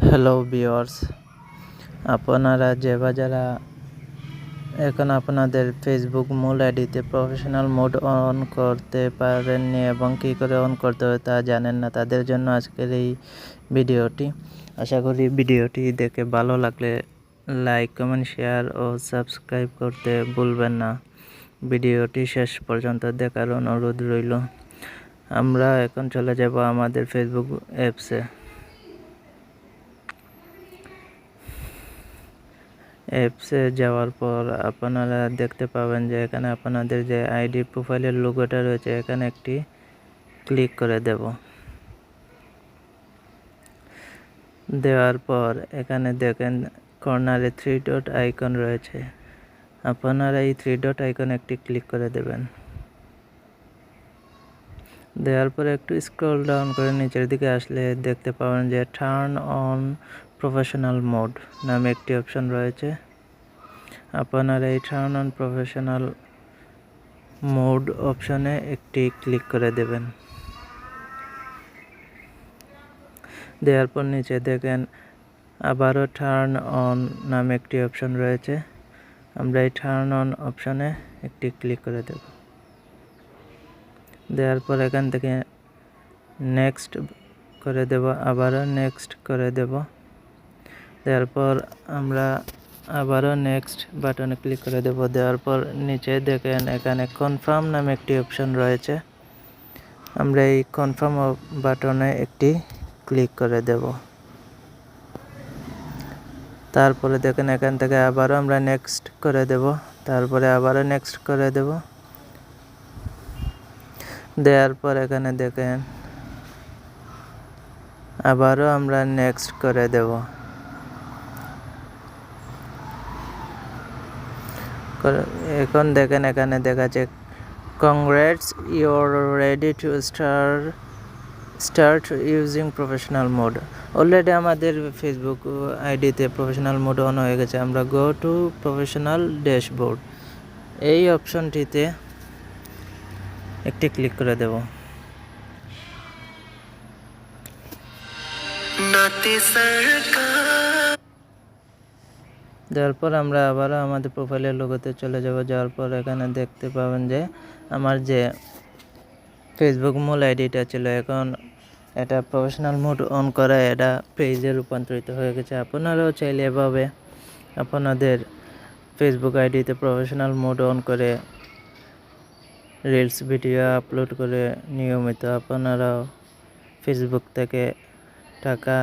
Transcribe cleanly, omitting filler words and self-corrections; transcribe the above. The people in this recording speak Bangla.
হ্যালো ভিউয়ার্স, আপনারা যারা এখন আপনাদের ফেসবুক মূল আইডিতে প্রফেশনাল মোড অন করতে পারেননি এবং কী করে অন করতে হয় তা জানেন না, তাদের জন্য আজকের এই ভিডিওটি। আশা করি ভিডিওটি দেখে ভালো লাগলে লাইক, কমেন্ট, শেয়ার ও সাবস্ক্রাইব করতে ভুলবেন না। ভিডিওটি শেষ পর্যন্ত দেখার অনুরোধ রইল। আমরা এখন চলে যাব আমাদের ফেসবুক অ্যাপসে যাওয়ার পর আপনারা দেখতে পাবেন যে এখানে আপনাদের যে আইডি প্রোফাইলের লোগোটা রয়েছে এখানে একটি ক্লিক করে দেওয়ার পর এখানে দেখেন কর্নারে 3 ডট আইকন রয়েছে। আপনারা এই 3 ডট আইকনে একটি ক্লিক করে দেবেন। দেওয়ার পরে একটু স্ক্রল ডাউন করে নিচের দিকে আসলে দেখতে পাবেন যে টার্ন অন প্রফেশনাল মোড নামে একটি অপশন রয়েছে। আপনারা এই টার্ন অন প্রফেশনাল মোড অপশনে একটি ক্লিক করে দেবেন। দেওয়ার পর নিচে দেখেন আবারও টার্ন অন নামে একটি অপশন রয়েছে। আমরা এই টার্ন অন অপশনে একটি ক্লিক করে দেওয়ার পর এখান থেকে নেক্সট করে দেব, আবারও নেক্সট করে দেওয়ার পর আমরা আবারও নেক্সট বাটনে ক্লিক করে দেওয়ার পর নিচে দেখেন এখানে কনফার্ম নামে একটি অপশন রয়েছে। আমরা এই কনফার্ম বাটনে একটি ক্লিক করে তারপরে দেখেন এখান থেকে আবারও আমরা নেক্সট করে তারপরে আবারও নেক্সট করে দেওয়ার পর এখানে দেখেন আবারও আমরা নেক্সট করে এখন দেখেন এখানে দেখাচ্ছে congrats, you are ready to start using professional mode. Already আমাদের ফেসবুক আইডিতে প্রফেশনাল মোড অন হয়ে গেছে। আমরা গো টু প্রফেশনাল ড্যাশবোর্ড এই অপশনটিতে একটি ক্লিক করে দেওয়ার পর আমরা আবারও আমাদের প্রোফাইলের লোগোতে চলে যাওয়ার পর এখানে দেখতে পাবেন যে আমার যে ফেসবুক মূল আইডিটা ছিল এখন এটা প্রফেশনাল মোড অন করা এটা পেজে রূপান্তরিত হয়ে গেছে। আপনারাও চাইলে এভাবে আপনাদের ফেসবুক আইডিতে প্রফেশনাল মোড অন করে রিলস ভিডিও আপলোড করে নিয়মিত আপনারাও ফেসবুক থেকে টাকা